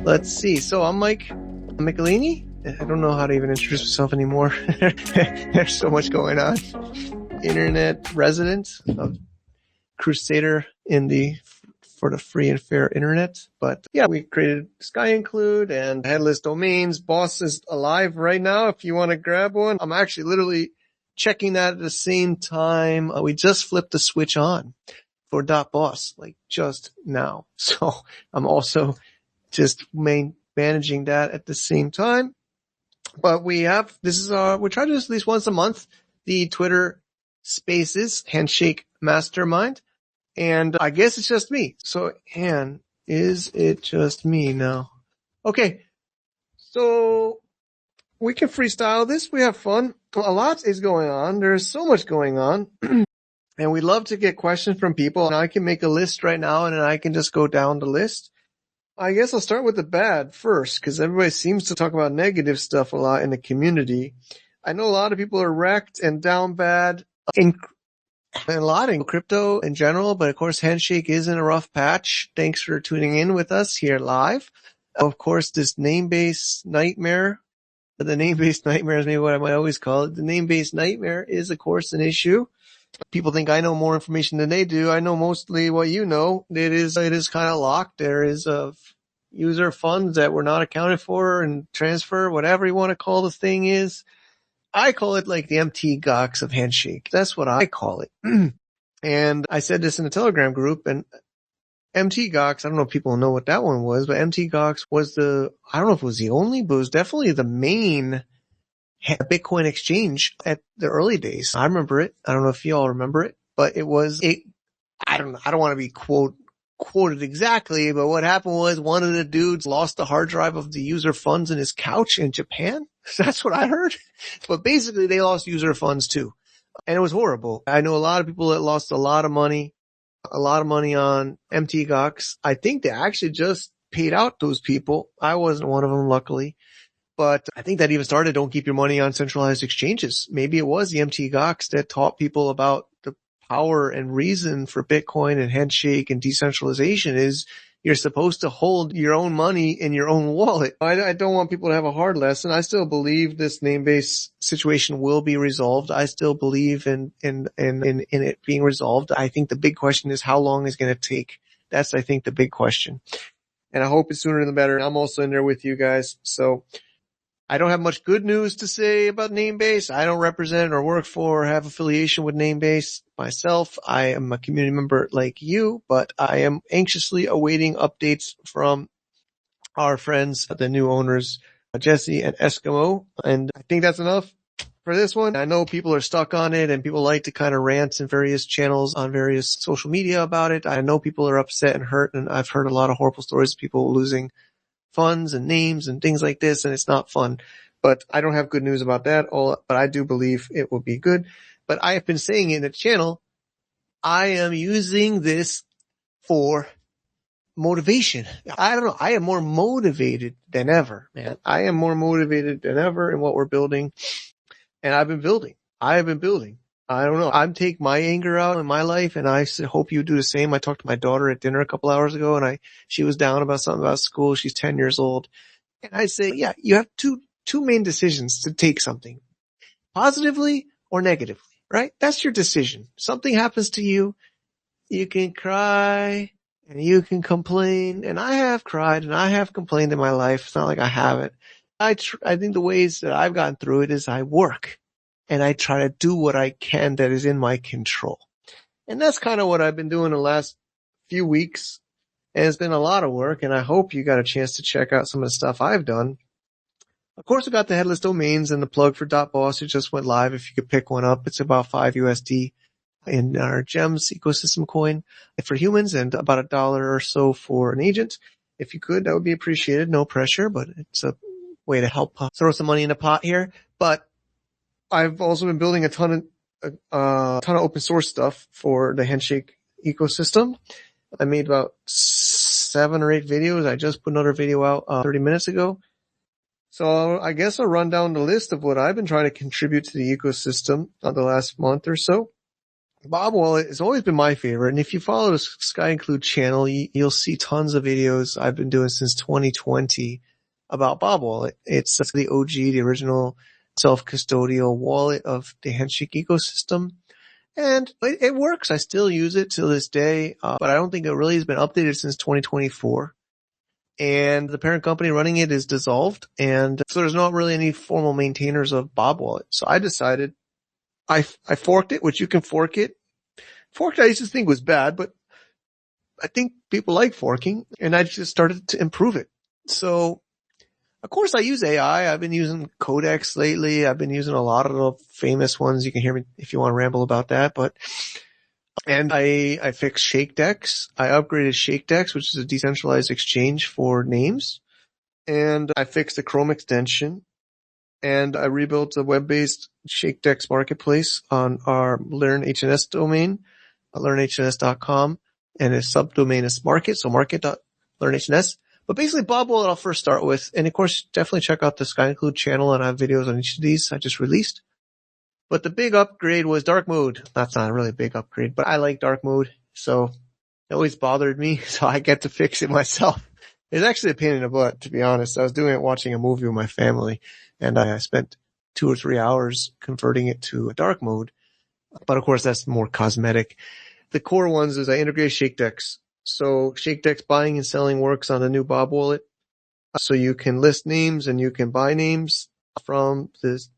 Let's see. So I'm Mike Michelini. I don't know how to even introduce myself anymore. There's so much going on. Internet resident, crusader for the free and fair internet. But yeah, we created Sky Include and headless domains. Boss is alive right now if you want to grab one. I'm actually literally checking that at the same time. We just flipped the switch on for .boss, like just now. So I'm also just managing that at the same time. But we're trying to do this at least once a month, the Twitter Spaces Handshake Mastermind. And I guess it's just me. So, Ann, is it just me now? Okay. So we can freestyle this. We have fun. A lot is going on. There's so much going on. And we love to get questions from people. And I can make a list right now and then I can just go down the list. I guess I'll start with the bad first, because everybody seems to talk about negative stuff a lot in the community. I know a lot of people are wrecked and down bad in a lot in crypto in general, but of course Handshake is in a rough patch. Thanks for tuning in with us here live. Of course, this name-based nightmare, the name-based nightmare is maybe what I might always call it. The name-based nightmare is, of course, an issue. People think I know more information than they do. I know mostly what you know. It is kind of locked. There is user funds that were not accounted for and transfer, whatever you want to call the thing is. I call it like the iykyk of Handshake. That's what I call it. And I said this in the Telegram group, and iykyk, I don't know if people know what that one was, but iykyk was I don't know if it was the only, but it was definitely the main Bitcoin exchange at the early days. I remember it. I don't know if you all remember it, but I don't want to be quoted exactly, but what happened was one of the dudes lost the hard drive of the user funds in his couch in Japan. That's what I heard. But basically they lost user funds too. And it was horrible. I know a lot of people that lost a lot of money on iykyks. I think they actually just paid out those people. I wasn't one of them, luckily. But I think that even started, don't keep your money on centralized exchanges. Maybe it was the iykyks that taught people about the power and reason for Bitcoin and Handshake and decentralization is you're supposed to hold your own money in your own wallet. I don't want people to have a hard lesson. I still believe this name-based situation will be resolved. I still believe in it being resolved. I think the big question is how long is going to take. That's, I think, the big question. And I hope it's sooner than better. I'm also in there with you guys. So I don't have much good news to say about Namebase. I don't represent or work for or have affiliation with Namebase myself. I am a community member like you, but I am anxiously awaiting updates from our friends, the new owners, Jesse and Eskimo. And I think that's enough for this one. I know people are stuck on it and people like to kind of rant in various channels on various social media about it. I know people are upset and hurt, and I've heard a lot of horrible stories of people losing funds and names and things like this, and it's not fun. But I don't have good news about that, but I do believe it will be good. But I have been saying in the channel, I am using this for motivation. I don't know. I am more motivated than ever, man. I am more motivated than ever in what we're building. And I've been building. I have been building. I don't know. I'm taking my anger out in my life, and I hope you do the same. I talked to my daughter at dinner a couple hours ago, and she was down about something about school. She's 10 years old. And I say, yeah, you have two main decisions to take something, positively or negatively, right? That's your decision. Something happens to you. You can cry and you can complain. And I have cried and I have complained in my life. It's not like I haven't. I think the ways that I've gotten through it is I work. And I try to do what I can that is in my control. And that's kind of what I've been doing the last few weeks. And it's been a lot of work. And I hope you got a chance to check out some of the stuff I've done. Of course, we got the headless domains and the plug for .boss. It just went live. If you could pick one up, it's about $5 USD in our GEMS ecosystem coin for humans and about $1 or so for an agent. If you could, that would be appreciated. No pressure, but it's a way to help throw some money in the pot here. But I've also been building a ton of open source stuff for the Handshake ecosystem. I made about 7 or 8 videos. I just put another video out 30 minutes ago. So I guess I'll run down the list of what I've been trying to contribute to the ecosystem the last month or so. Bob Wallet has always been my favorite. And if you follow the iykyk channel, you'll see tons of videos I've been doing since 2020 about Bob Wallet. It's the OG, the original self-custodial wallet of the Handshake ecosystem. And it works. I still use it to this day, but I don't think it really has been updated since 2024. And the parent company running it is dissolved, and so there's not really any formal maintainers of Bob Wallet. So I decided I forked it, which you can fork it. Forked I used to think was bad, but I think people like forking, and I just started to improve it. So of course I use AI. I've been using Codex lately. I've been using a lot of the famous ones. You can hear me if you want to ramble about that, and I fixed ShakeDex. I upgraded ShakeDex, which is a decentralized exchange for names. And I fixed the Chrome extension. And I rebuilt a web-based ShakeDex marketplace on our Learn HNS domain, learnhns.com. And its subdomain is market, so market.learnhns. But basically, Bob Wallet I'll first start with. And of course, definitely check out the iykyk channel, and I have videos on each of these I just released. But the big upgrade was dark mode. That's not really a big upgrade, but I like dark mode. So it always bothered me. So I get to fix it myself. It's actually a pain in the butt, to be honest. I was doing it watching a movie with my family, and I spent 2 or 3 hours converting it to a dark mode. But of course, that's more cosmetic. The core ones is I integrate ShakeDex. So ShakeDex buying and selling works on the new Bob Wallet. So you can list names and you can buy names from this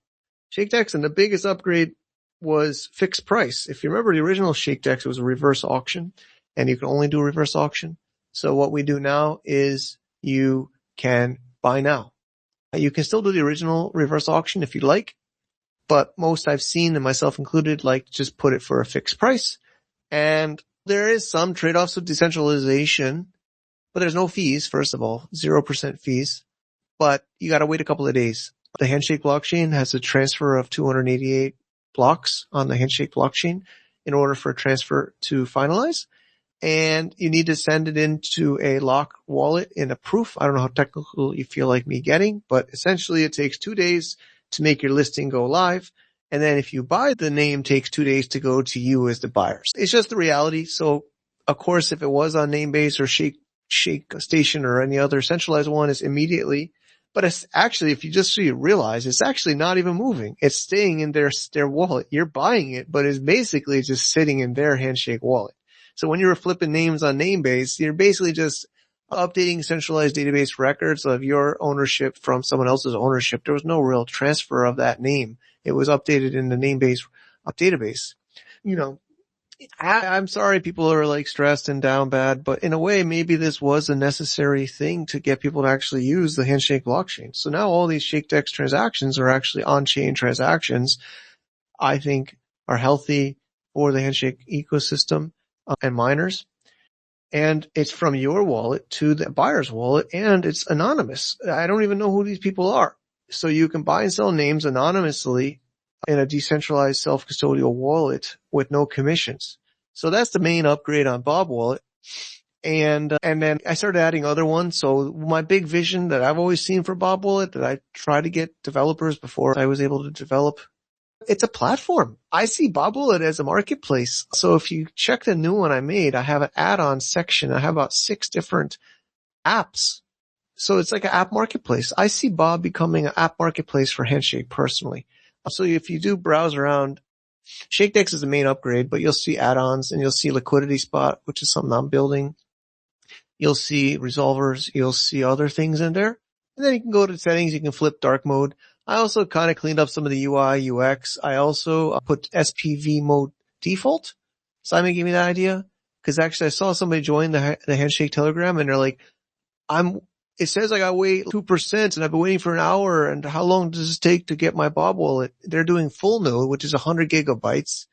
ShakeDex, and the biggest upgrade was fixed price. If you remember the original ShakeDex, it was a reverse auction, and you can only do a reverse auction. So what we do now is you can buy now. You can still do the original reverse auction if you'd like, but most I've seen, and myself included, like just put it for a fixed price. And there is some trade-offs with decentralization, but there's no fees, first of all, 0% fees, but you gotta wait a couple of days. The Handshake blockchain has a transfer of 288 blocks on the Handshake blockchain in order for a transfer to finalize. And you need to send it into a lock wallet in a proof. I don't know how technical you feel like me getting, but essentially it takes 2 days to make your listing go live. And then if you buy, the name takes 2 days to go to you as the buyers. It's just the reality. So of course, if it was on Namebase or Shake Station or any other centralized one, it's immediately. But it's actually, if you just so you realize, it's actually not even moving. It's staying in their wallet. You're buying it, but it's basically just sitting in their Handshake wallet. So when you were flipping names on Namebase, you're basically just updating centralized database records of your ownership from someone else's ownership. There was no real transfer of that name. It was updated in the Namebase database. You know, I'm sorry people are like stressed and down bad, but in a way, maybe this was a necessary thing to get people to actually use the Handshake blockchain. So now all these ShakeDex transactions are actually on-chain transactions, I think are healthy for the Handshake ecosystem and miners. And it's from your wallet to the buyer's wallet, and it's anonymous. I don't even know who these people are. So you can buy and sell names anonymously in a decentralized self-custodial wallet with no commissions. So that's the main upgrade on Bob Wallet. And then I started adding other ones. So my big vision that I've always seen for Bob Wallet, that I try to get developers before I was able to develop, it's a platform. I see Bob Wallet as a marketplace. So if you check the new one I made, I have an add-on section. I have about 6 different apps. So it's like an app marketplace. I see Bob becoming an app marketplace for Handshake personally. So if you do browse around, ShakeDex is the main upgrade, but you'll see add-ons and you'll see Liquidity Spot, which is something I'm building. You'll see resolvers. You'll see other things in there. And then you can go to settings. You can flip dark mode. I also kind of cleaned up some of the UI, UX. I also put SPV mode default. Simon gave me that idea because actually I saw somebody join the Handshake Telegram and they're like, it says I gotta wait 2% and I've been waiting for an hour, and how long does this take to get my Bob Wallet? They're doing full node, which is 100 gigabytes.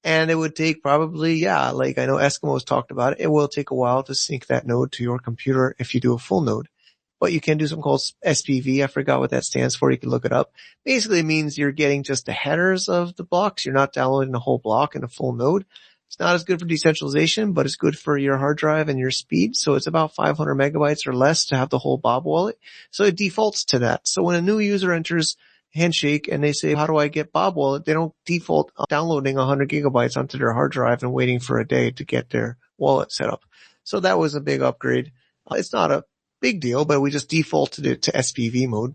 And it would take probably, like I know Eskimos talked about it. It will take a while to sync that node to your computer if you do a full node. But you can do something called SPV. I forgot what that stands for. You can look it up. Basically it means you're getting just the headers of the blocks. You're not downloading the whole block in a full node. It's not as good for decentralization, but it's good for your hard drive and your speed. So it's about 500 megabytes or less to have the whole Bob Wallet. So it defaults to that. So when a new user enters Handshake and they say, how do I get Bob Wallet? They don't default downloading 100 gigabytes onto their hard drive and waiting for a day to get their wallet set up. So that was a big upgrade. It's not a big deal, but we just defaulted it to SPV mode.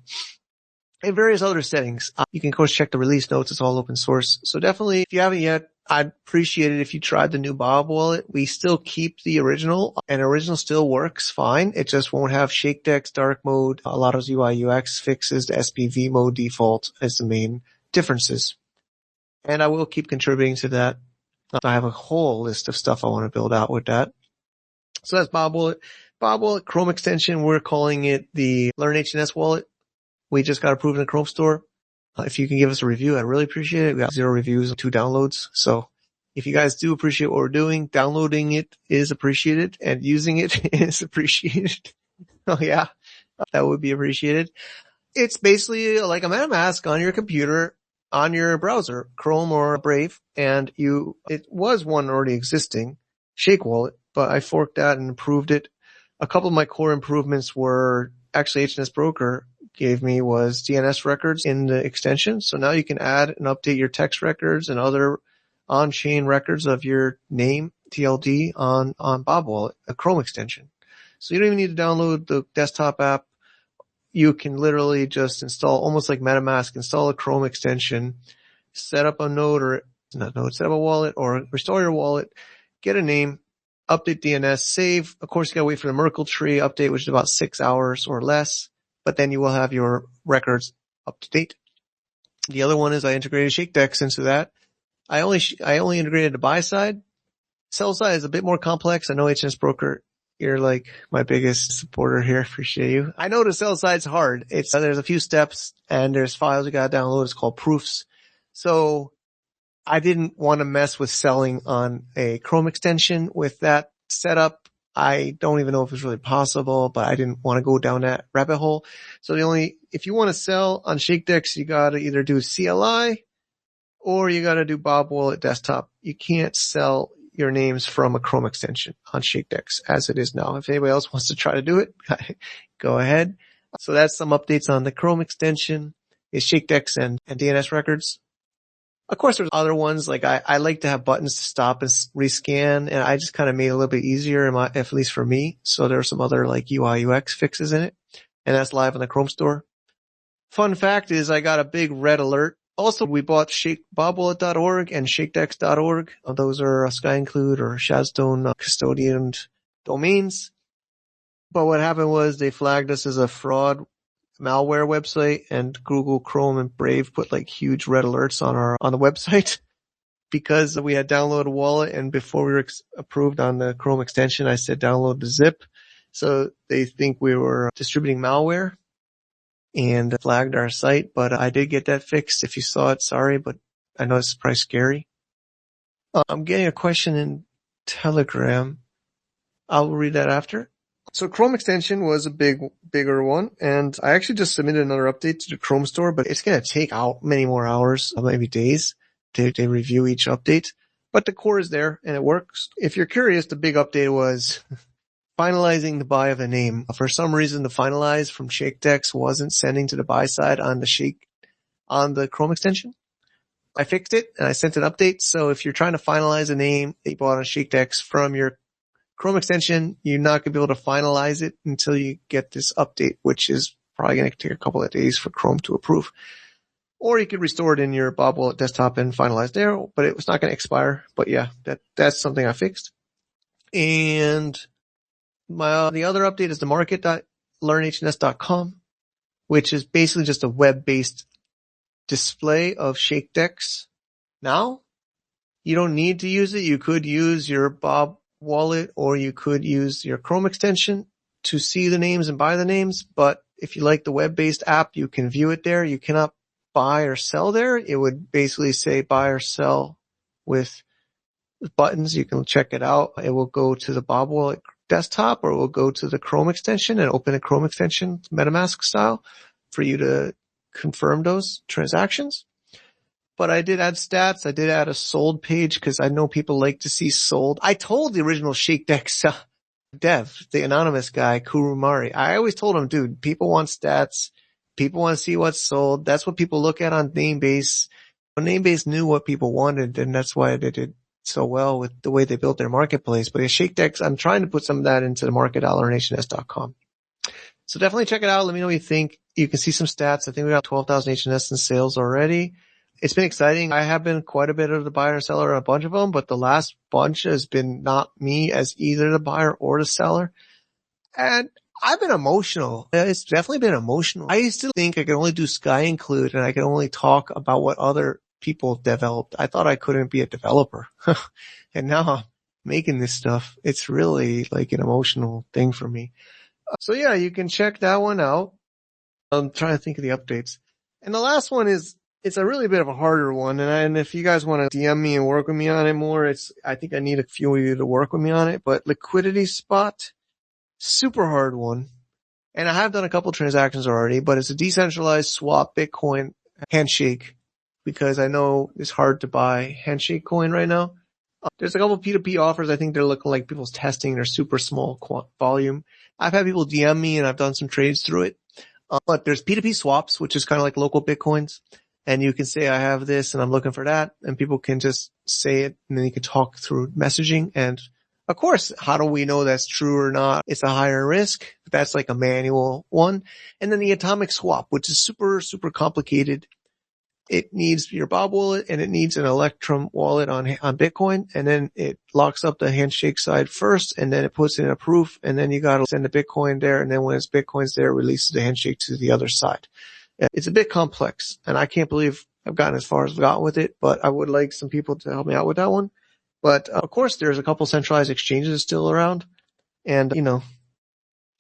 And various other settings. You can of course check the release notes. It's all open source. So definitely, if you haven't yet, I'd appreciate it if you tried the new Bob wallet. We still keep the original, and original still works fine. It just won't have ShakeDex dark mode. A lot of UI UX fixes. The SPV mode default as the main differences. And I will keep contributing to that. I have a whole list of stuff I want to build out with that. So that's Bob wallet. Bob wallet Chrome extension. We're calling it the Learn HNS wallet. We just got approved in the Chrome store. If you can give us a review, I'd really appreciate it. We got 0 reviews and 2 downloads. So if you guys do appreciate what we're doing, downloading it is appreciated and using it is appreciated. Oh yeah, that would be appreciated. It's basically like a MetaMask on your computer, on your browser, Chrome or Brave. And it was one already existing, Shake Wallet, but I forked that and improved it. A couple of my core improvements were actually HNS Broker gave me was DNS records in the extension. So now you can add and update your text records and other on-chain records of your name, TLD, on Bob Wallet, a Chrome extension. So you don't even need to download the desktop app. You can literally just install, almost like MetaMask, install a Chrome extension, set up a node set up a wallet or restore your wallet, get a name, update DNS, save. Of course, you gotta wait for the Merkle tree update, which is about 6 hours or less. But then you will have your records up to date. The other one is I integrated ShakeDex into that. I only integrated the buy side. Sell side is a bit more complex. I know HNS Broker, you're like my biggest supporter here. Appreciate you. I know the sell side's hard. There's a few steps and there's files you gotta download. It's called proofs. So I didn't want to mess with selling on a Chrome extension with that setup. I don't even know if it's really possible, but I didn't want to go down that rabbit hole. So if you want to sell on ShakeDex, you got to either do CLI or you got to do Bob Wallet desktop. You can't sell your names from a Chrome extension on ShakeDex as it is now. If anybody else wants to try to do it, go ahead. So that's some updates on the Chrome extension, is ShakeDex and DNS records. Of course, there's other ones, like I like to have buttons to stop and rescan, and I just kind of made it a little bit easier, at least for me. So there are some other like UI UX fixes in it, and that's live in the Chrome store. Fun fact is I got a big red alert. Also, we bought bobwallet.org and shakedex.org. Those are SkyInclude or Shadstone custodian domains. But what happened was they flagged us as a fraud malware website, and Google Chrome and Brave put like huge red alerts on the website because we had downloaded a wallet, and before we were approved on the Chrome extension, I said download the zip. So they think we were distributing malware and flagged our site, but I did get that fixed. If you saw it, sorry, but I know it's probably scary. I'm getting a question in Telegram. I'll read that after. So Chrome extension was a bigger one, and I actually just submitted another update to the Chrome store, but it's going to take out many more hours, maybe days, to review each update. But the core is there and it works. If you're curious, the big update was finalizing the buy of a name. For some reason, the finalize from ShakeDex wasn't sending to the buy side on the Chrome extension. I fixed it and I sent an update. So if you're trying to finalize a name that you bought on ShakeDex from your Chrome extension, you're not going to be able to finalize it until you get this update, which is probably going to take a couple of days for Chrome to approve. Or you could restore it in your Bob Wallet desktop and finalize there, but it was not going to expire. But yeah, that's something I fixed. And the other update is the market.learnhns.com, which is basically just a web-based display of ShakeDex. Now, you don't need to use it. You could use your Bob Wallet or you could use your Chrome extension to see the names and buy the names. But if you like the web-based app, you can view it there. You cannot buy or sell there. It would basically say buy or sell with buttons. You can check it out. It will go to the Bob Wallet desktop or it will go to the Chrome extension and open a Chrome extension MetaMask style for you to confirm those transactions. But I did add stats. I did add a sold page because I know people like to see sold. I told the original ShakeDex dev, the anonymous guy, Kurumari, I always told him, dude, people want stats. People want to see what's sold. That's what people look at on Namebase. When Namebase knew what people wanted, and that's why they did so well with the way they built their marketplace. But ShakeDex, I'm trying to put some of that into the market.learnhns.com. So definitely check it out. Let me know what you think. You can see some stats. I think we got 12,000 HNS in sales already. It's been exciting. I have been quite a bit of the buyer and seller on a bunch of them, but the last bunch has been not me as either the buyer or the seller. And I've been emotional. It's definitely been emotional. I used to think I could only do Sky Include and I could only talk about what other people developed. I thought I couldn't be a developer. And now I'm making this stuff. It's really like an emotional thing for me. So yeah, you can check that one out. I'm trying to think of the updates. And the last one is, it's a really bit of a harder one. And if you guys want to DM me and work with me on it more, I think I need a few of you to work with me on it. But Liquidity Spot, super hard one. And I have done a couple transactions already, but it's a decentralized swap Bitcoin Handshake because I know it's hard to buy Handshake coin right now. There's a couple P2P offers. I think they're looking like people's testing. They're super small volume. I've had people DM me and I've done some trades through it. But there's P2P swaps, which is kind of like local Bitcoins. And you can say, I have this and I'm looking for that. And people can just say it and then you can talk through messaging. And of course, how do we know that's true or not? It's a higher risk. That's like a manual one. And then the atomic swap, which is super, super complicated. It needs your Bob wallet and it needs an Electrum wallet on Bitcoin. And then it locks up the Handshake side first and then it puts in a proof and then you got to send the Bitcoin there. And then when it's Bitcoin's there, it releases the Handshake to the other side. It's a bit complex and I can't believe I've gotten as far as I've gotten with it, but I would like some people to help me out with that one. But of course, there's a couple centralized exchanges still around. And,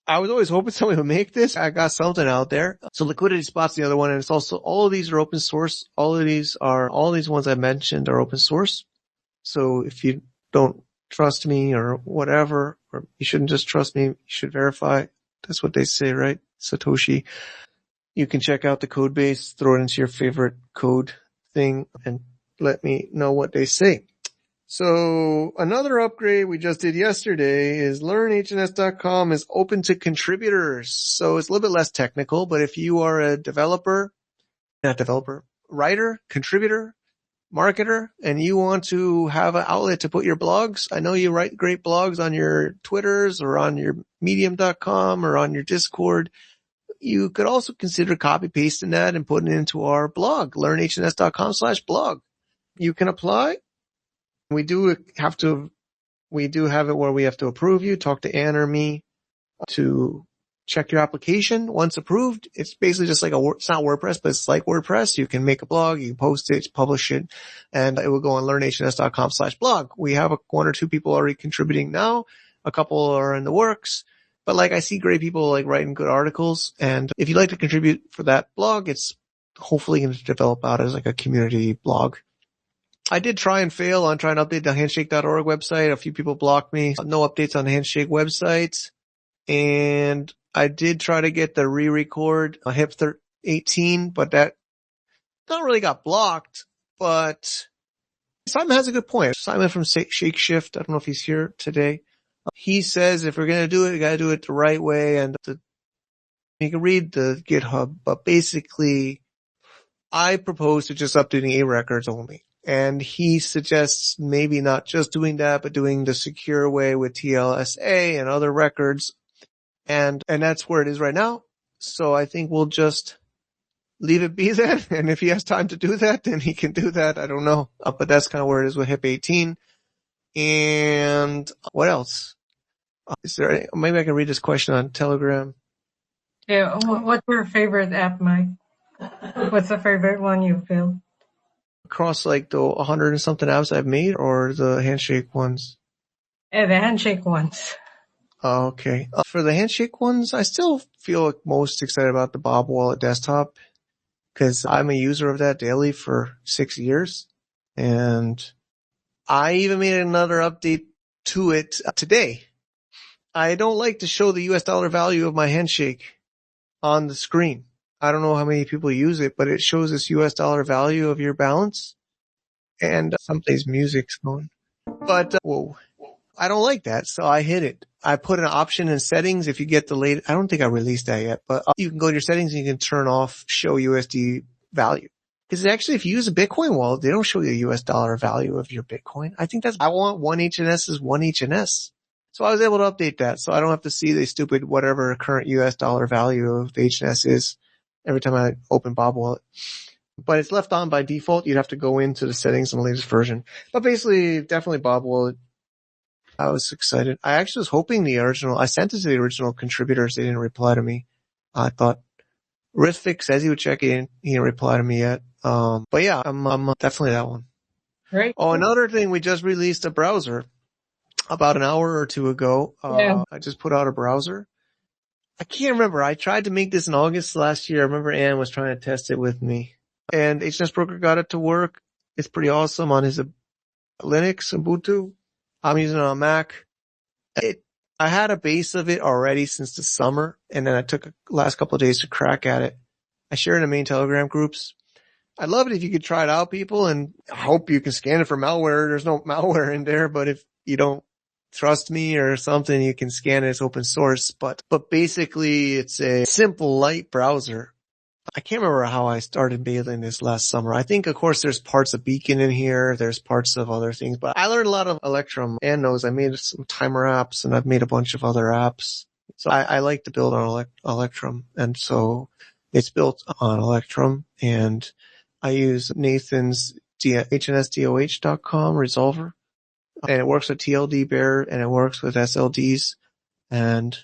I was always hoping somebody would make this. I got something out there. So Liquidity Spot's the other one. And it's also, all of these are open source. All these ones I mentioned are open source. So if you don't trust me or whatever, or you shouldn't just trust me, you should verify. That's what they say, right? Satoshi. You can check out the code base, throw it into your favorite code thing and let me know what they say. So another upgrade we just did yesterday is learnhns.com is open to contributors. So it's a little bit less technical, but if you are a writer, contributor, marketer, and you want to have an outlet to put your blogs, I know you write great blogs on your Twitters or on your medium.com or on your Discord. You could also consider copy pasting that and putting it into our blog, learnhns.com/blog. You can apply. We do have it where we have to approve you, talk to Ann or me to check your application. Once approved, it's basically just like it's not WordPress, but it's like WordPress. You can make a blog, you can post it, publish it, and it will go on learnhns.com/blog. We have one or two people already contributing now. A couple are in the works, but I see great people writing good articles. And if you'd like to contribute for that blog, it's hopefully going to develop out as a community blog. I did try and fail on trying to update the handshake.org website. A few people blocked me. No updates on the Handshake website. And I did try to get the re-record HIP 18, but that not really got blocked. But Simon has a good point. Simon from Shake Shift, I don't know if he's here today. He says if we're going to do it, we got to do it the right way. And you can read the GitHub, but basically I propose to just updating A records only. And he suggests maybe not just doing that, but doing the secure way with TLSA and other records. And that's where it is right now. So I think we'll just leave it be then. And if he has time to do that, then he can do that. I don't know. But that's kind of where it is with HIP 18. And what else? Maybe I can read this question on Telegram. Yeah. What's your favorite app, Mike? What's the favorite one you've built? Across the 100 and something apps I've made, or the Handshake ones? Yeah, the Handshake ones. Oh, okay. For the Handshake ones, I still feel most excited about the Bob Wallet desktop because I'm a user of that daily for 6 years. And I even made another update to it today. I don't like to show the US dollar value of my Handshake on the screen. I don't know how many people use it, but it shows this US dollar value of your balance. And somebody's music's going. But, whoa, I don't like that, so I hid it. I put an option in settings if you get the I don't think I released that yet, but you can go to your settings and you can turn off show USD value. Because actually, if you use a Bitcoin wallet, they don't show you the US dollar value of your Bitcoin. I want one HNS is one HNS. So I was able to update that. So I don't have to see the stupid whatever current US dollar value of the HNS is every time I open Bob Wallet. But it's left on by default. You'd have to go into the settings in the latest version. But basically, definitely Bob Wallet. I was excited. I actually was hoping I sent it to the original contributors. They didn't reply to me. I thought Rithvik says he would check in. He didn't reply to me yet. But yeah, I'm definitely that one. Right. Oh, another thing, we just released a browser about an hour or two ago. I just put out a browser. I can't remember. I tried to make this in August last year. I remember Ann was trying to test it with me. And HNS Broker got it to work. It's pretty awesome on his Linux, Ubuntu. I'm using it on Mac. I had a base of it already since the summer, and then I took the last couple of days to crack at it. I share in the main Telegram groups. I'd love it if you could try it out, people, and I hope you can scan it for malware. There's no malware in there, but if you don't trust me or something, you can scan it. It's open source, but basically it's a simple, light browser. I can't remember how I started bailing this last summer. I think, of course, there's parts of Beacon in here. There's parts of other things, but I learned a lot of Electrum and knows I made some timer apps and I've made a bunch of other apps. So I like to build on Electrum. And so it's built on Electrum, and I use Nathan's hnsdoh.com resolver, and it works with TLD Bear, and it works with SLDs, and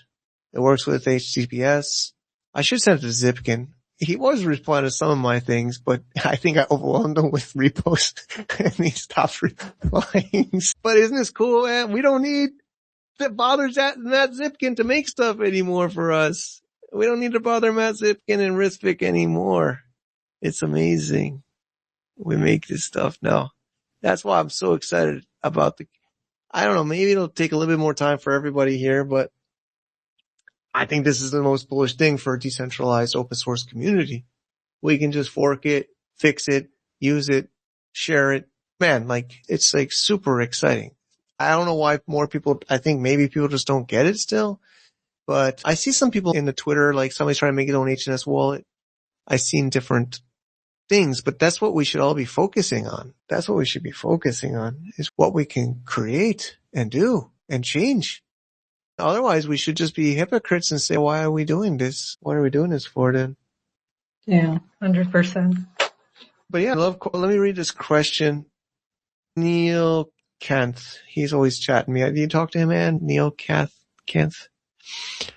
it works with HTTPS. I should send it to Zipkin. He was replying to some of my things, but I think I overwhelmed him with reposts and he stopped replying. But isn't this cool, man? We don't need to bother Matt Zipkin to make stuff anymore for us. We don't need to bother Matt Zipkin and Rithvik anymore. It's amazing. We make this stuff now. That's why I'm so excited about I don't know, maybe it'll take a little bit more time for everybody here, but I think this is the most bullish thing for a decentralized open source community. We can just fork it, fix it, use it, share it. Man, it's super exciting. I don't know why more people, I think maybe people just don't get it still, but I see some people in the Twitter, like somebody's trying to make his own HNS wallet. I've seen different things, but that's what we should all be focusing on. That's what we should be focusing on, is what we can create and do and change. Otherwise, we should just be hypocrites and say, why are we doing this? What are we doing this for then? Yeah, 100%. But yeah, let me read this question. Neil Kent. He's always chatting me. Do you talk to him, man? Neil Kent.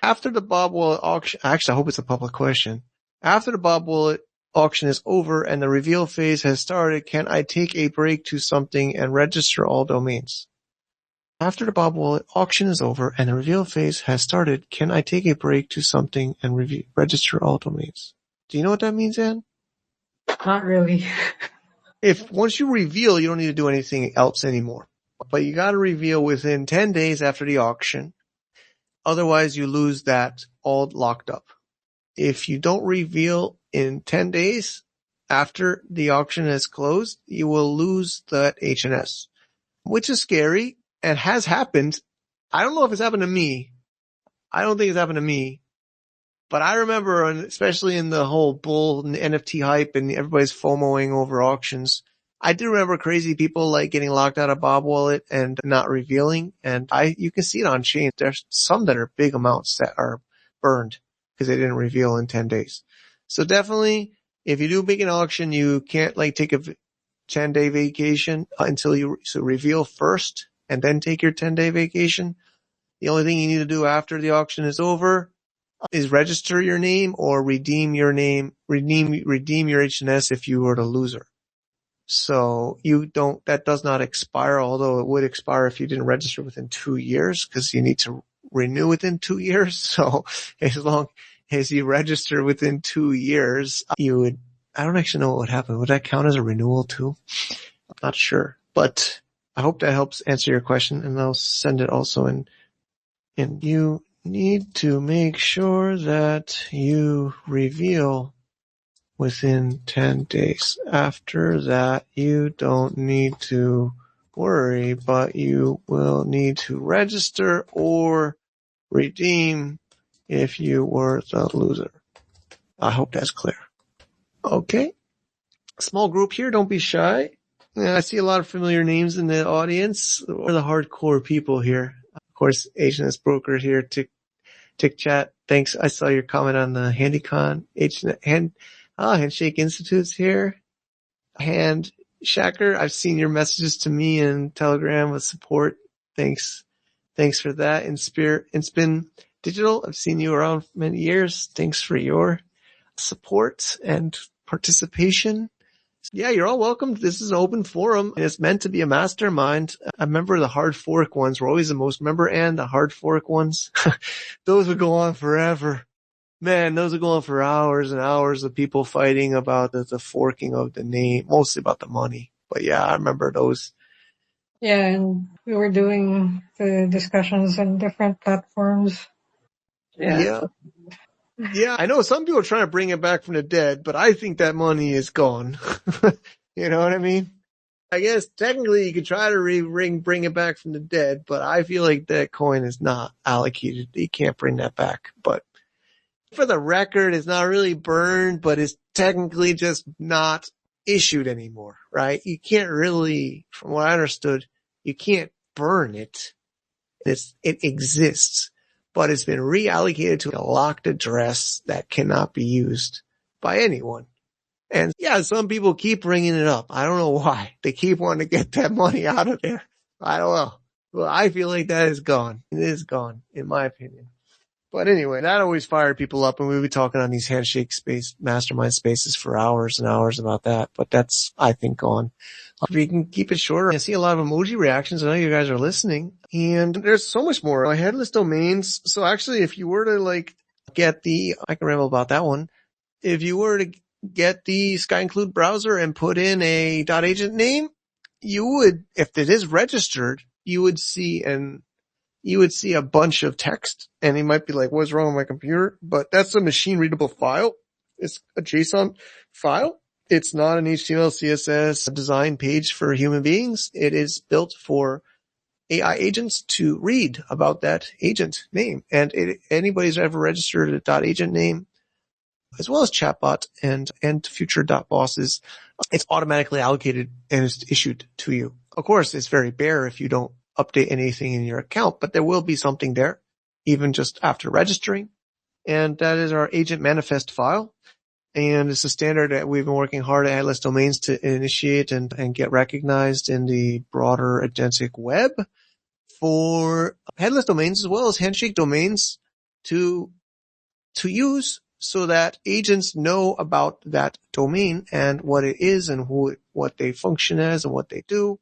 After the Bob Wallet auction, actually, I hope it's a public question. After the Bob Wallet auction is over and the reveal phase has started, can I take a break to something and register all domains? After the Bob Wallet auction is over and the reveal phase has started, can I take a break to something and register all domains? Do you know what that means, Ann? Not really. Once you reveal, you don't need to do anything else anymore. But you gotta reveal within 10 days after the auction. Otherwise, you lose that all locked up. If you don't reveal in 10 days after the auction has closed, you will lose that HNS, which is scary. And has happened. I don't know if it's happened to me. I don't think it's happened to me. But I remember, especially in the whole bull NFT hype and everybody's FOMOing over auctions, I do remember crazy people getting locked out of Bob Wallet and not revealing. And you can see it on chain. There's some that are big amounts that are burned because they didn't reveal in 10 days. So definitely, if you do make an auction, you can't take a 10-day vacation until you reveal first, and then take your 10-day vacation. The only thing you need to do after the auction is over is register your name or redeem your HNS if you were the loser. So that does not expire, although it would expire if you didn't register within 2 years, because you need to renew within 2 years. So as long as you register within 2 years, I don't actually know what would happen. Would that count as a renewal too? I'm not sure, but I hope that helps answer your question, and I'll send it also in. And you need to make sure that you reveal within 10 days. After that, you don't need to worry, but you will need to register or redeem if you were the loser. I hope that's clear. Okay. Small group here. Don't be shy. I see a lot of familiar names in the audience. We're the hardcore people here. Of course, HNS Broker here, Tick Chat. Thanks. I saw your comment on the HandyCon. Handshake Institute's here. Shacker, I've seen your messages to me in Telegram with support. Thanks for that. Spin Digital, I've seen you around for many years. Thanks for your support and participation. Yeah, you're all welcome. This is an open forum, and it's meant to be a mastermind. I remember the hard fork ones were always the most the hard fork ones. Those would go on forever. Man, those would go on for hours and hours of people fighting about the forking of the name, mostly about the money. But yeah, I remember those. Yeah, and we were doing the discussions on different platforms. Yeah. Yeah, I know some people are trying to bring it back from the dead, but I think that money is gone. You know what I mean? I guess technically you could try to bring it back from the dead, but I feel like that coin is not allocated. You can't bring that back. But for the record, it's not really burned, but it's technically just not issued anymore, right? You can't really, from what I understood, you can't burn it. It exists, but it's been reallocated to a locked address that cannot be used by anyone. And yeah, some people keep bringing it up. I don't know why. They keep wanting to get that money out of there. I don't know. Well, I feel like that is gone. It is gone, in my opinion. But anyway, that always fired people up, and we would be talking on these handshake mastermind spaces for hours and hours about that. But that's, I think, gone. If you can keep it shorter, I see a lot of emoji reactions. I know you guys are listening, and there's so much more. Headless domains. So actually, if you were to get I can ramble about that one. If you were to get the SkyInclude browser and put in a .agent name, you would, if it is registered, you would see a bunch of text, and you might be like, what's wrong with my computer? But that's a machine readable file. It's a JSON file. It's not an HTML, CSS design page for human beings. It is built for AI agents to read about that agent name. And anybody's ever registered a .agent name, as well as chatbot and future .bosses, it's automatically allocated and is issued to you. Of course, it's very bare if you don't update anything in your account, but there will be something there, even just after registering. And that is our agent manifest file. And it's a standard that we've been working hard at Headless Domains to initiate and get recognized in the broader agentic web for Headless Domains as well as Handshake domains to use, so that agents know about that domain and what it is and what they function as and what they do.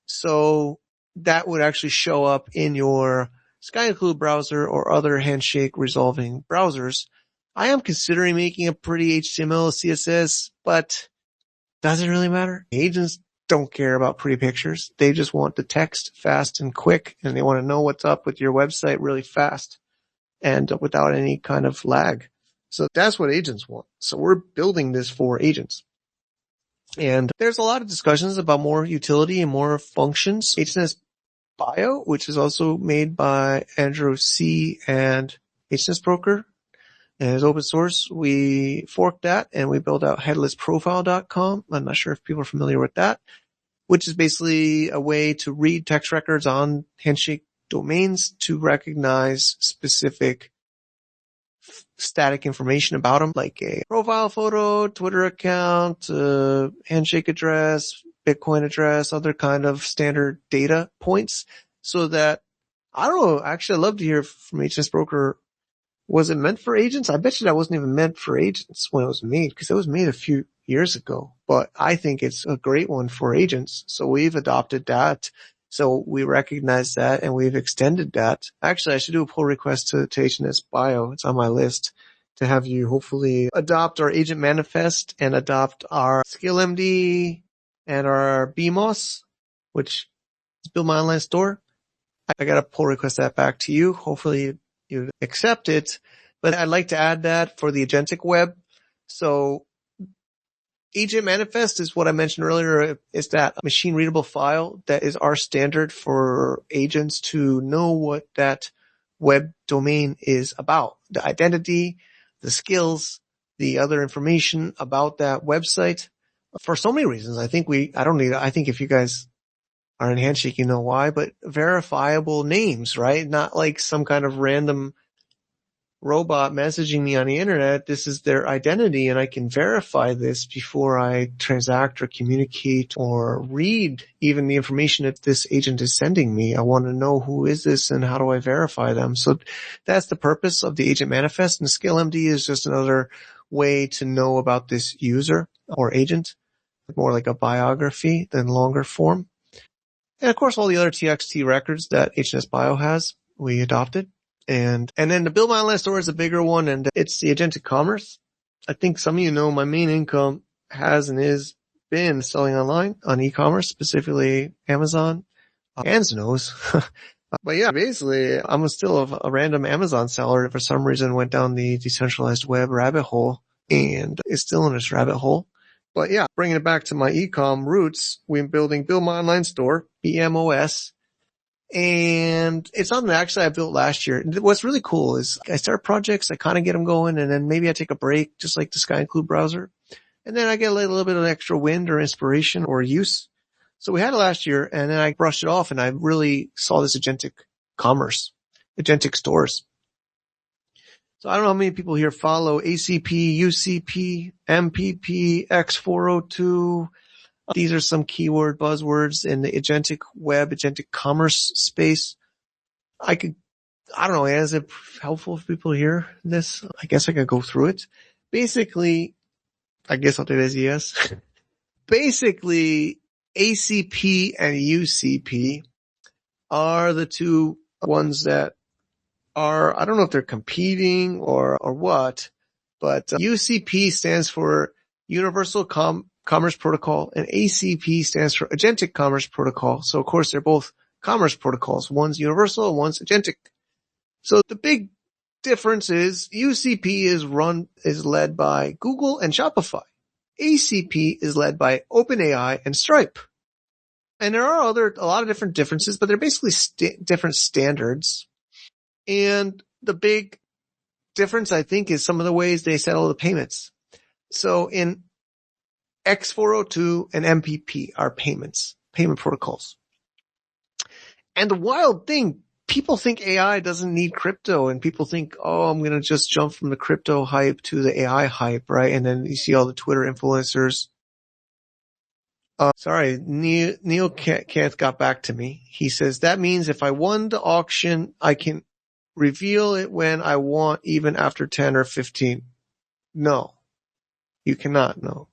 So that would actually show up in your SkyInclude browser or other handshake resolving browsers. I am considering making a pretty HTML, CSS, but does it really matter? Agents don't care about pretty pictures. They just want the text fast and quick, and they want to know what's up with your website really fast and without any kind of lag. So that's what agents want. So we're building this for agents. And there's a lot of discussions about more utility and more functions. HNS Bio, which is also made by Andrew C. and HNS Broker, and it's open source. We forked that and we built out headlessprofile.com. I'm not sure if people are familiar with that, which is basically a way to read text records on handshake domains to recognize specific static information about them, like a profile photo, Twitter account, handshake address, Bitcoin address, other kind of standard data points, so that, I don't know, actually I'd love to hear from HNS Broker. Was it meant for agents? I bet you that wasn't even meant for agents when it was made, because it was made a few years ago. But I think it's a great one for agents. So we've adopted that. So we recognize that and we've extended that. Actually, I should do a pull request to HNS Bio. It's on my list to have you hopefully adopt our agent manifest and adopt our SkillMD and our BMOS, which is Build My Online Store. I got to pull request that back to you. Hopefully you accept it, but I'd like to add that for the agentic web. So agent manifest is what I mentioned earlier, is that machine readable file that is our standard for agents to know what that web domain is about. The identity, the skills, the other information about that website. For so many reasons. I think if you guys are in Handshake, you know why, but verifiable names, right? Not like some kind of random robot messaging me on the internet. This is their identity, and I can verify this before I transact or communicate or read even the information that this agent is sending me. I want to know who is this and how do I verify them. So that's the purpose of the agent manifest, and ScaleMD is just another way to know about this user or agent, more like a biography than longer form. And of course, all the other TXT records that HNS Bio has, we adopted. And then the Build My Online Store is a bigger one, and it's the agentic commerce. I think some of you know my main income has and is been selling online on e-commerce, specifically Amazon and Zeno's. But yeah, basically, I'm still a random Amazon seller that for some reason went down the decentralized web rabbit hole and is still in this rabbit hole. But yeah, bringing it back to my e-com roots, we're building Build My Online Store, BMOS. And it's something that actually I built last year. What's really cool is I start projects, I kind of get them going, and then maybe I take a break, just like the Sky Include browser. And then I get a little bit of extra wind or inspiration or use. So we had it last year, and then I brushed it off, and I really saw this agentic commerce, agentic stores. So I don't know how many people here follow ACP, UCP, MPP, X402. These are some keyword buzzwords in the agentic web, agentic commerce space. I don't know, is it helpful for people to hear this? I guess I could go through it. Basically, I guess I'll do this, yes. Basically, ACP and UCP are the two ones that are, I don't know if they're competing or what, but UCP stands for Universal Commerce Protocol, and ACP stands for Agentic Commerce Protocol. So of course they're both commerce protocols. One's universal, one's agentic. So the big difference is UCP is led by Google and Shopify. ACP is led by OpenAI and Stripe. And there are a lot of different differences, but they're basically different standards. And the big difference, I think, is some of the ways they settle the payments. So in X402 and MPP are payment protocols. And the wild thing, people think AI doesn't need crypto, and people think, oh, I'm going to just jump from the crypto hype to the AI hype, right? And then you see all the Twitter influencers. Sorry, Neil Kent got back to me. He says, that means if I won the auction, I can reveal it when I want, even after 10 or 15. No, you cannot. No.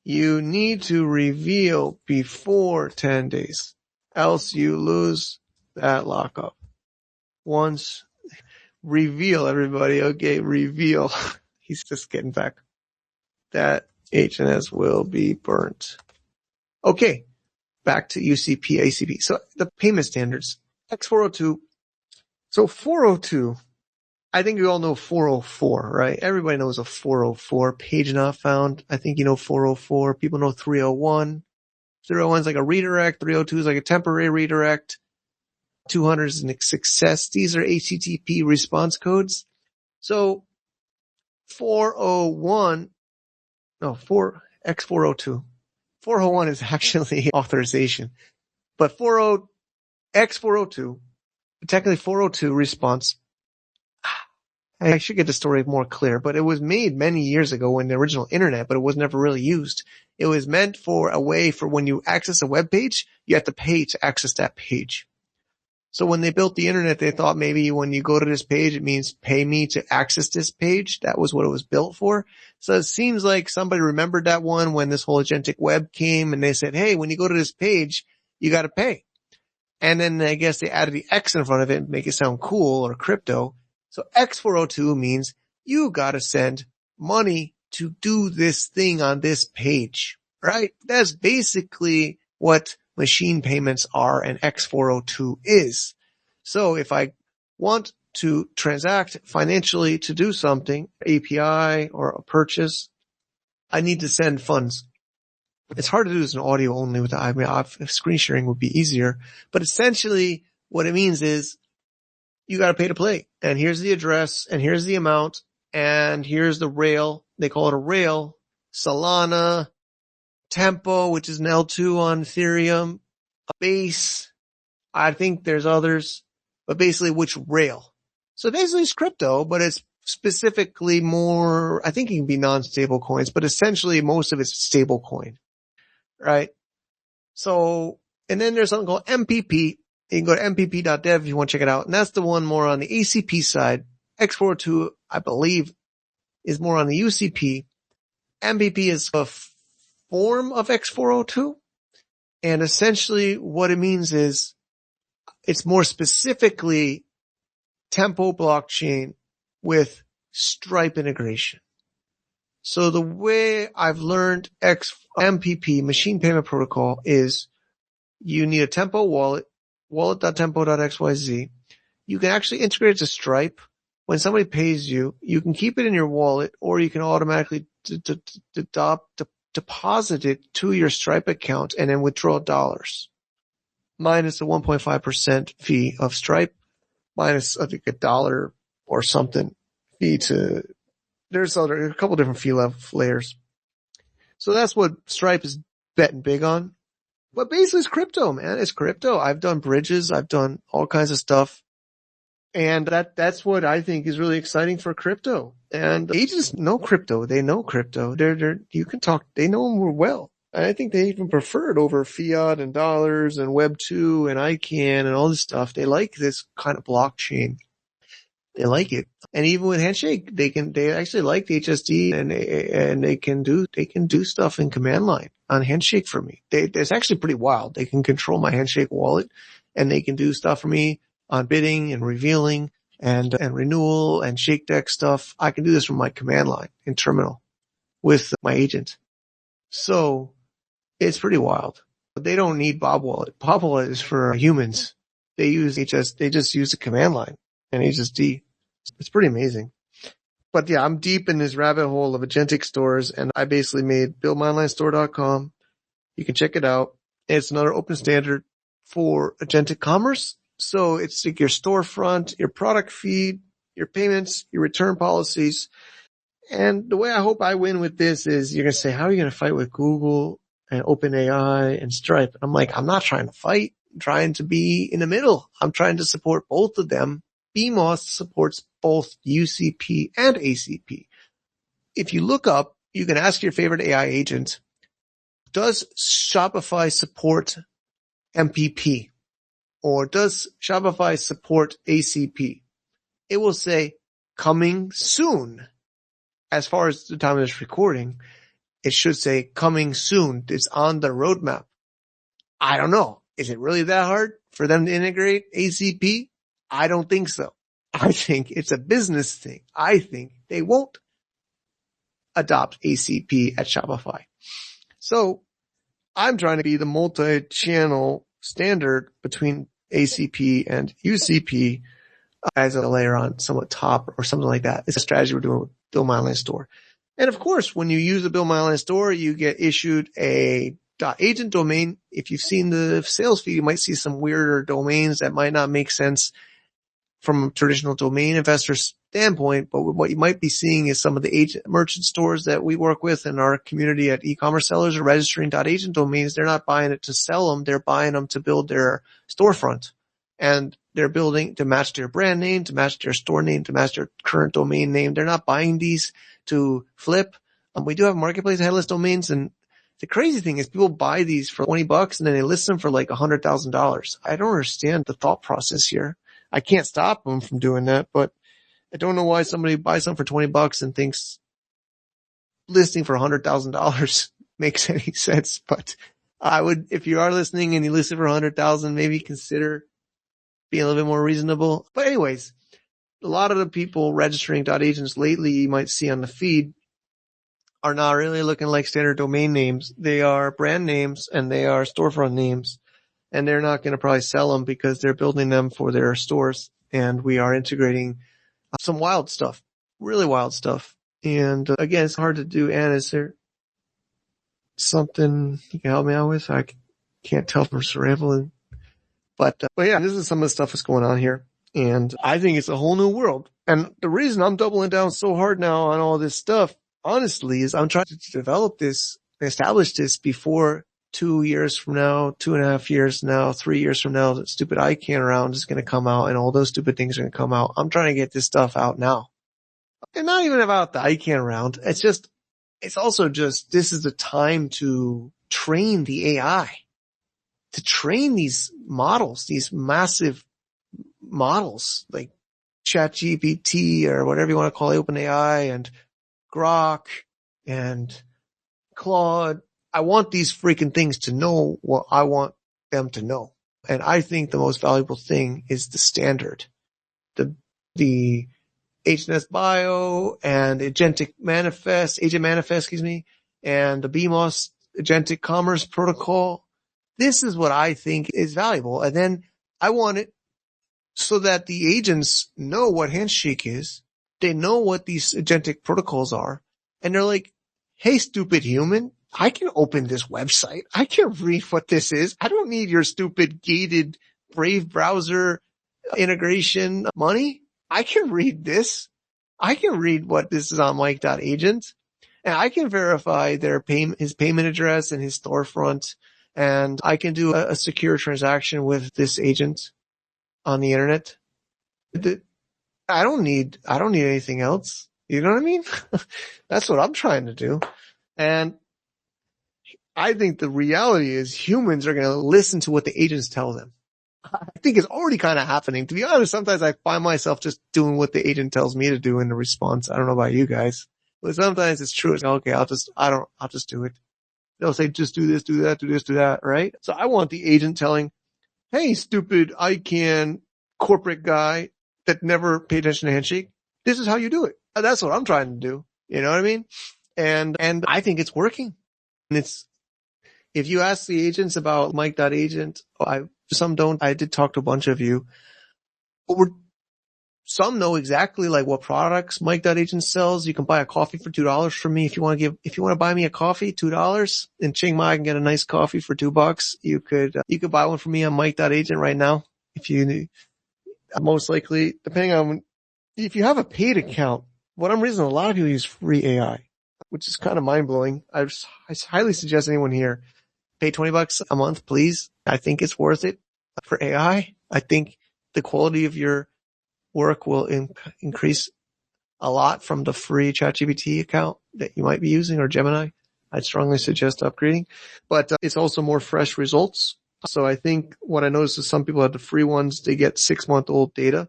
You need to reveal before 10 days, else you lose that lockup. Once, reveal, everybody. Okay, reveal. He's just getting back. That HNS will be burnt. Okay, back to UCP, ACP. So the payment standards, X402. So 402, I think you all know 404, right? Everybody knows a 404, page not found. I think you know 404. People know 301. 301 is like a redirect. 302 is like a temporary redirect. 200 is a success. These are HTTP response codes. So X402. 401 is actually authorization. But X402, technically 402 response. I should get the story more clear, but it was made many years ago in the original internet, but it was never really used. It was meant for a way for when you access a web page, you have to pay to access that page. So when they built the internet, they thought maybe when you go to this page, it means pay me to access this page. That was what it was built for. So it seems like somebody remembered that one when this whole agentic web came, and they said, hey, when you go to this page, you got to pay. And then I guess they added the X in front of it and make it sound cool or crypto. So X402 means you got to send money to do this thing on this page, right? That's basically what machine payments are and X402 is. So if I want to transact financially to do something, API or a purchase, I need to send funds. It's hard to do this in audio only with screen sharing would be easier, but essentially what it means is you got to pay to play. And here's the address, and here's the amount, and here's the rail. They call it a rail. Solana, Tempo, which is an L2 on Ethereum, Base. I think there's others, but basically which rail. So basically it's crypto, but it's specifically more, I think it can be non-stable coins, but essentially most of it's stable coin, right? So, and then there's something called MPP. You can go to mpp.dev if you want to check it out. And that's the one more on the ACP side. X402, I believe, is more on the UCP. MPP is a form of X402. And essentially what it means is it's more specifically Tempo blockchain with Stripe integration. So the way I've learned MPP, machine payment protocol, is you need a Tempo wallet, wallet.tempo.xyz. You can actually integrate it to Stripe. When somebody pays you, you can keep it in your wallet, or you can automatically deposit it to your Stripe account and then withdraw dollars. Minus the 1.5% fee of Stripe, minus I think $1 or something fee to, there's a couple different fee layers. So that's what Stripe is betting big on. But basically it's crypto, man. It's crypto. I've done bridges. I've done all kinds of stuff. And that's what I think is really exciting for crypto. And agents know crypto. They know crypto. You can talk, they know them well. And I think they even prefer it over fiat and dollars and Web2 and iykyk and all this stuff. They like this kind of blockchain. They like it. And even with Handshake, they actually like the HSD and they can do stuff in command line on Handshake for me. It's actually pretty wild. They can control my Handshake wallet and they can do stuff for me on bidding and revealing and renewal and shake deck stuff. I can do this from my command line in terminal with my agent. So it's pretty wild. But they don't need Bob Wallet. Bob Wallet is for humans. They just use the command line and HSD. It's pretty amazing. But yeah, I'm deep in this rabbit hole of agentic stores, and I basically made buildmyonlinestore.com. You can check it out. It's another open standard for agentic commerce. So it's like your storefront, your product feed, your payments, your return policies. And the way I hope I win with this is you're going to say, how are you going to fight with Google and OpenAI and Stripe? I'm like, I'm not trying to fight. I'm trying to be in the middle. I'm trying to support both of them. BMOS supports both UCP and ACP. If you look up, you can ask your favorite AI agent, does Shopify support MPP? Or does Shopify support ACP? It will say coming soon. As far as the time of this recording, it should say coming soon. It's on the roadmap. I don't know. Is it really that hard for them to integrate ACP? I don't think so. I think it's a business thing. I think they won't adopt ACP at Shopify. So I'm trying to be the multi-channel standard between ACP and UCP as a layer on somewhat top or something like that. It's a strategy we're doing with Build My Online Store. And of course, when you use the Build My Online Store, you get issued a .agent domain. If you've seen the sales feed, you might see some weirder domains that might not make sense from a traditional domain investor standpoint, but what you might be seeing is some of the merchant stores that we work with in our community at e-commerce sellers are registering .agent domains. They're not buying it to sell them. They're buying them to build their storefront, and they're building to match their brand name, to match their store name, to match their current domain name. They're not buying these to flip. We do have marketplace headless domains, and the crazy thing is people buy these for $20 and then they list them for like $100,000. I don't understand the thought process here. I can't stop them from doing that, but I don't know why somebody buys something for $20 and thinks listing for $100,000 makes any sense. But I would, if you are listening and you list it for $100,000, maybe consider being a little bit more reasonable. But anyways, a lot of the people registering .agents lately you might see on the feed are not really looking like standard domain names. They are brand names and they are storefront names. And they're not going to probably sell them because they're building them for their stores. And we are integrating some wild stuff, really wild stuff. And again, it's hard to do. Anna, is there something you can help me out with? I can't tell from rambling. But yeah, this is some of the stuff that's going on here. And I think it's a whole new world. And the reason I'm doubling down so hard now on all this stuff, honestly, is I'm trying to develop this, establish this before 2 years from now, 2.5 years from now, 3 years from now, the stupid iykyk round is going to come out and all those stupid things are going to come out. I'm trying to get this stuff out now. And not even about the iykyk round. It's also just, this is the time to train the AI, to train these models, these massive models like ChatGPT or whatever you want to call it, OpenAI and Grok and Claude. I want these freaking things to know what I want them to know. And I think the most valuable thing is the standard. The HNS bio and agent manifest, and the BMOS agentic commerce protocol. This is what I think is valuable. And then I want it so that the agents know what Handshake is. They know what these agentic protocols are. And they're like, hey, stupid human, I can open this website. I can read what this is. I don't need your stupid gated Brave browser integration money. I can read this. I can read what this is on iykyk.agent, and I can verify his payment address and his storefront, and I can do a secure transaction with this agent on the internet. I don't need anything else. You know what I mean? That's what I'm trying to do. And I think the reality is humans are going to listen to what the agents tell them. I think it's already kind of happening. To be honest, sometimes I find myself just doing what the agent tells me to do in the response. I don't know about you guys, but sometimes it's true. It's like, okay, I'll just do it. They'll say, just do this, do that, do this, do that, right? So I want the agent telling, hey, stupid ICANN corporate guy that never paid attention to Handshake, this is how you do it. That's what I'm trying to do. You know what I mean? And I think it's working. And if you ask the agents about iykyk.agent, some don't. I did talk to a bunch of you, but some know exactly like what products iykyk.agent sells. You can buy a coffee for $2 from me. If you want to buy me a coffee, $2 in Chiang Mai, I can get a nice coffee for $2. You could buy one from me on iykyk.agent right now. If you, most likely, depending on if you have a paid account, what I'm reason a lot of people use free AI, which is kind of mind blowing. I highly suggest anyone here pay $20 a month, please. I think it's worth it for AI. I think the quality of your work will increase a lot from the free ChatGPT account that you might be using or Gemini. I'd strongly suggest upgrading, but it's also more fresh results. So I think what I noticed is some people have the free ones. They get 6-month-old data.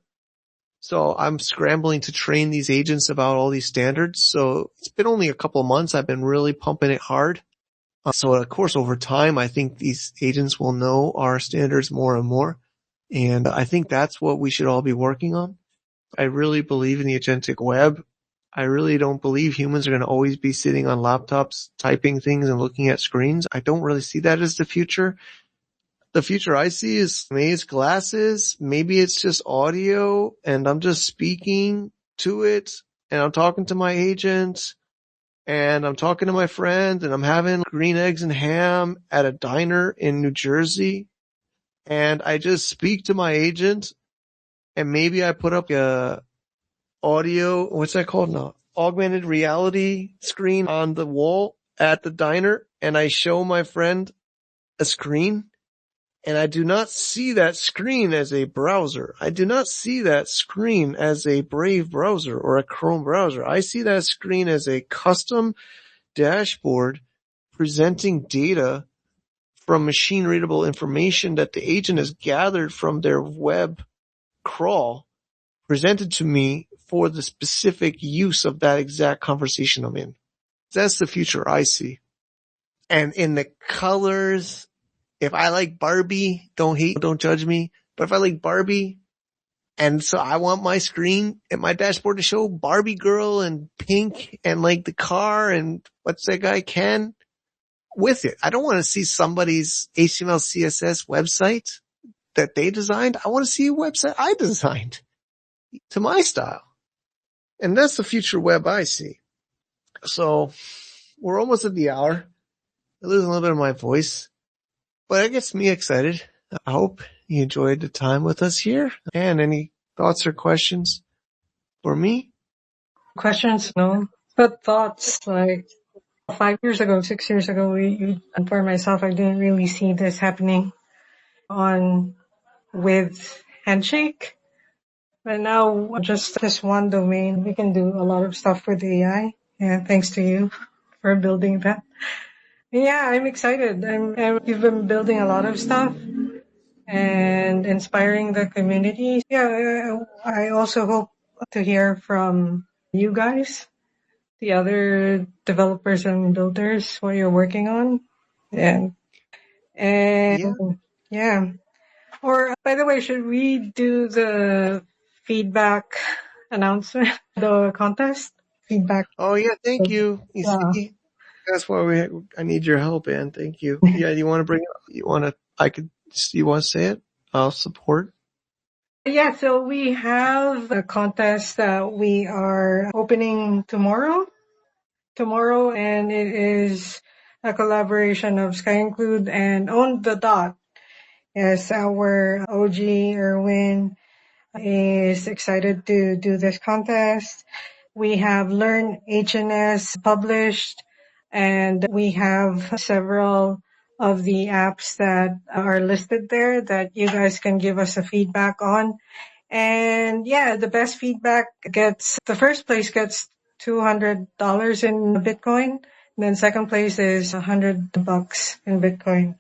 So I'm scrambling to train these agents about all these standards. So it's been only a couple of months. I've been really pumping it hard. So of course, over time, I think these agents will know our standards more and more. And I think that's what we should all be working on. I really believe in the agentic web. I really don't believe humans are going to always be sitting on laptops, typing things and looking at screens. I don't really see that as the future. The future I see is maybe it's glasses, maybe it's just audio, and I'm just speaking to it, and I'm talking to my agent, and I'm talking to my friend, and I'm having green eggs and ham at a diner in New Jersey, and I just speak to my agent, and maybe I put up a audio, what's that called now? Augmented reality screen on the wall at the diner, and I show my friend a screen. And I do not see that screen as a browser. I do not see that screen as a Brave browser or a Chrome browser. I see that screen as a custom dashboard presenting data from machine readable information that the agent has gathered from their web crawl, presented to me for the specific use of that exact conversation I'm in. That's the future I see. And in the colors, if I like Barbie, don't judge me. But if I like Barbie, and so I want my screen and my dashboard to show Barbie girl and pink and like the car and what's that guy Ken with it. I don't want to see somebody's HTML CSS website that they designed. I want to see a website I designed to my style. And that's the future web I see. So we're almost at the hour. I lose a little bit of my voice, but it gets me excited. I hope you enjoyed the time with us here. And any thoughts or questions for me? Questions, no. But thoughts, like 5 years ago, 6 years ago, and for myself, I didn't really see this happening on with Handshake. But now, just this one domain, we can do a lot of stuff with AI. Yeah, thanks to you for building that. Yeah, I'm excited. You've been building a lot of stuff and inspiring the community. Yeah, I also hope to hear from you guys, the other developers and builders, what you're working on. And Yeah. yeah. Or by the way, should we do the feedback announcement, the contest feedback? Oh yeah, thank you. You Yeah. see, that's why I need your help, Ann. Thank you. Yeah, you want to bring it up? You want to say it? I'll support. Yeah, so we have a contest that we are opening tomorrow, and it is a collaboration of Sky Include and Own the Dot. Yes, our OG Erwin is excited to do this contest. We have Learn HNS published, and we have several of the apps that are listed there that you guys can give us a feedback on. And yeah, the best feedback the first place gets $200 in Bitcoin. And then second place is $100 in Bitcoin.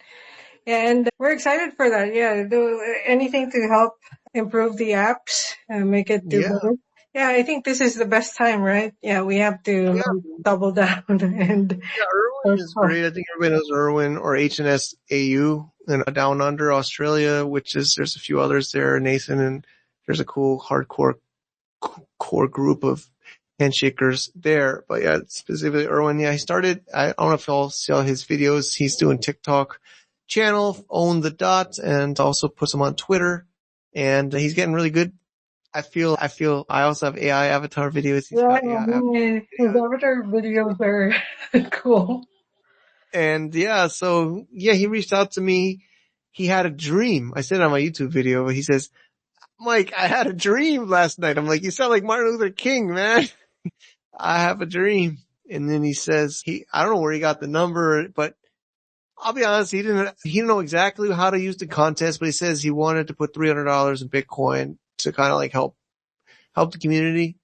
And we're excited for that. Yeah, do anything to help improve the apps and make it do Yeah, better. Yeah, I think this is the best time, right? Yeah, we have to yeah, double down and yeah. Irwin is great. I think everybody knows Irwin or HNS AU and Down Under Australia, there's a few others there, Nathan, and there's a cool hardcore core group of handshakers there. But yeah, specifically Irwin. Yeah, I don't know if y'all saw his videos. He's doing TikTok channel, Own the Dot, and also puts them on Twitter. And he's getting really good. I also have AI avatar videos. He's yeah, got AI his avatar videos are cool. And yeah, so yeah, he reached out to me. He had a dream. I said it on my YouTube video, but he says, Mike, I had a dream last night. I'm like, you sound like Martin Luther King, man. I have a dream. And then he says I don't know where he got the number, but I'll be honest, he didn't know exactly how to use the contest, but he says he wanted to put $300 in Bitcoin to kind of like help the community.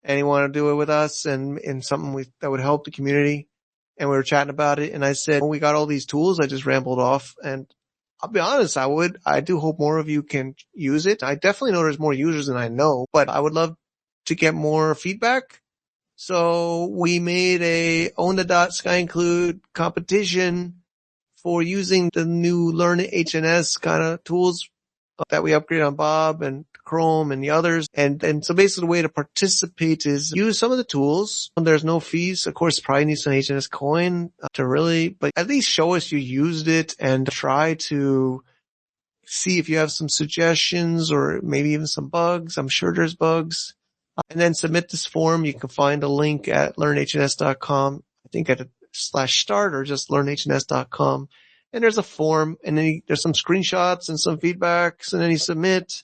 And he wanted to do it with us and something that would help the community. And we were chatting about it. And I said, when we got all these tools, I just rambled off. And I'll be honest, I do hope more of you can use it. I definitely know there's more users than I know, but I would love to get more feedback. So we made a Own the Dot Sky Include competition for using the new Learn HNS kind of tools that we upgrade on Bob and Chrome and the others. And so basically the way to participate is use some of the tools. There's no fees. Of course, probably need some HNS coin but at least show us you used it and try to see if you have some suggestions or maybe even some bugs. I'm sure there's bugs. And then submit this form. You can find a link at learnhns.com. I think at /start or just learnhns.com. And there's a form and then there's some screenshots and some feedbacks and then you submit.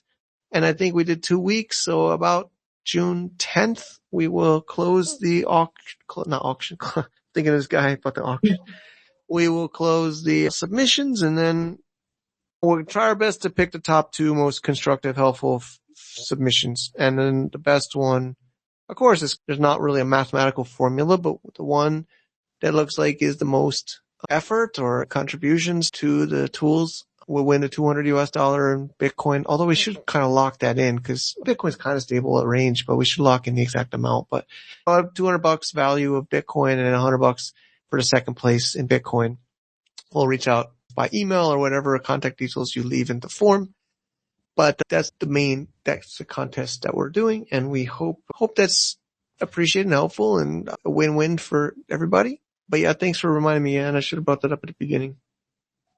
And I think we did 2 weeks. So about June 10th, we will close the auction, thinking of this guy about the auction. We will close the submissions and then we'll try our best to pick the top 2 most constructive, helpful submissions. And then the best one, of course, there's not really a mathematical formula, but the one that looks like is the most effort or contributions to the tools will win the $200 in Bitcoin. Although we should kind of lock that in because Bitcoin's kind of stable at range, but we should lock in the exact amount. But about $200 value of Bitcoin and $100 for the second place in Bitcoin. We'll reach out by email or whatever contact details you leave in the form. But that's the contest that we're doing. And we hope that's appreciated and helpful and a win-win for everybody. But yeah, thanks for reminding me, Ann. I should have brought that up at the beginning.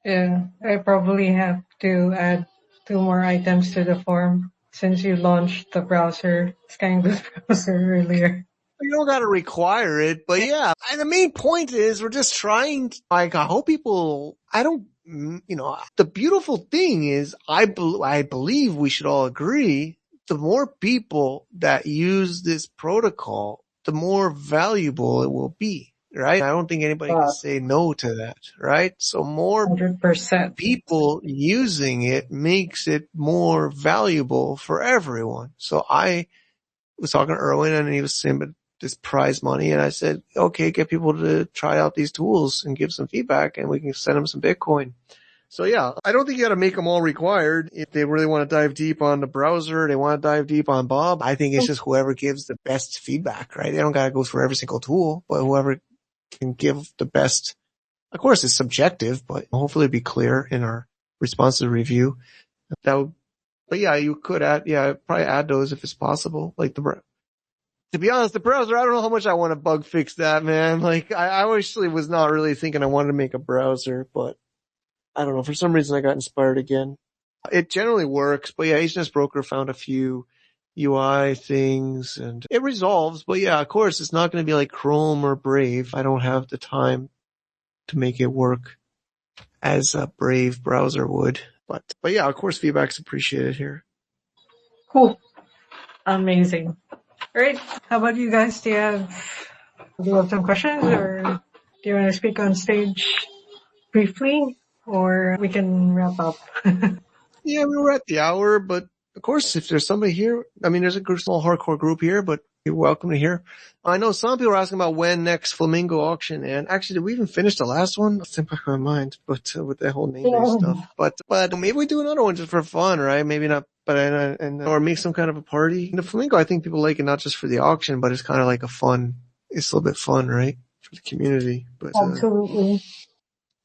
Yeah, I probably have to add 2 more items to the form since you launched the browser, Skyeng's browser earlier. You don't gotta require it, but yeah. And the main point is we're just trying I hope people, the beautiful thing is I believe we should all agree the more people that use this protocol, the more valuable it will be, right? I don't think anybody can say no to that, right? So more 100%. people using it makes it more valuable for everyone. So I was talking to Erwin and he was saying about this prize money, and I said, okay, get people to try out these tools and give some feedback and we can send them some Bitcoin. So yeah, I don't think you got to make them all required. If they really want to dive deep on the browser, they want to dive deep on Bob, I think it's just whoever gives the best feedback, right? They don't got to go through every single tool, but whoever can give the best. Of course, it's subjective, but hopefully it'll be clear in our response to the review. But yeah, you could probably add those if it's possible. Like to be honest, the browser, I don't know how much I want to bug fix that, man. Like I actually was not really thinking I wanted to make a browser, but I don't know. For some reason I got inspired again. It generally works, but yeah, HNS Broker found a few UI things and it resolves. But yeah, of course, it's not going to be like Chrome or Brave. I don't have the time to make it work as a Brave browser would. But yeah, of course, feedback's appreciated here. Cool. Amazing. All right. How about you guys? Do you have some questions, or do you want to speak on stage briefly, or we can wrap up? Yeah, we're at the hour, but of course, if there's somebody here, I mean, there's a small hardcore group here, but you're welcome to hear. I know some people are asking about when next Flamingo auction, and actually, did we even finish the last one? It's in back of my mind, but with that whole name-based stuff. But maybe we do another one just for fun, right? Maybe not, or make some kind of a party. The Flamingo, I think people like it not just for the auction, but it's kind of like it's a little bit fun, right? For the community. But absolutely.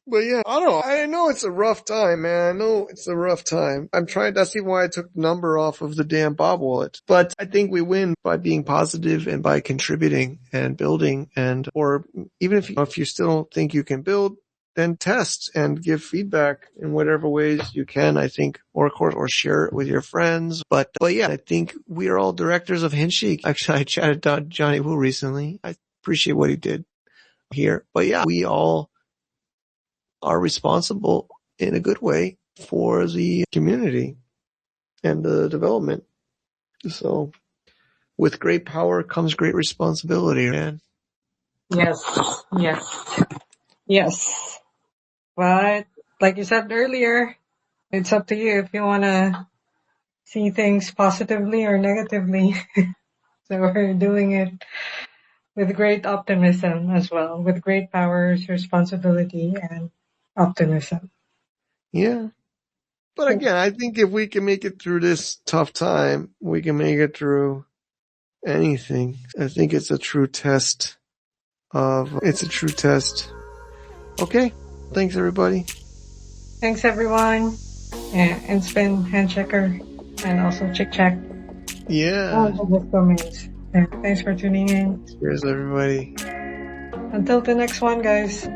But yeah, I don't know. I know it's a rough time, man. I know it's a rough time. That's even why I took the number off of the damn Bob wallet. But I think we win by being positive and by contributing and building or even if you still don't think you can build, then test and give feedback in whatever ways you can, I think, or of course, or share it with your friends. But yeah, I think we are all directors of Handshake. Actually, I chatted to Johnny Wu recently. I appreciate what he did here. But yeah, we all are responsible in a good way for the community and the development. So with great power comes great responsibility, man. Yes. But like you said earlier, it's up to you if you want to see things positively or negatively. So we're doing it with great optimism as well, with great powers, responsibility, and optimism. Yeah. But again, I think if we can make it through this tough time, we can make it through anything. I think it's a true test. Okay. Thanks, everybody. Thanks, everyone. And it's been Handshaker and also Chick Check. Yeah. All of the domains. Thanks for tuning in. Cheers, everybody. Until the next one, guys.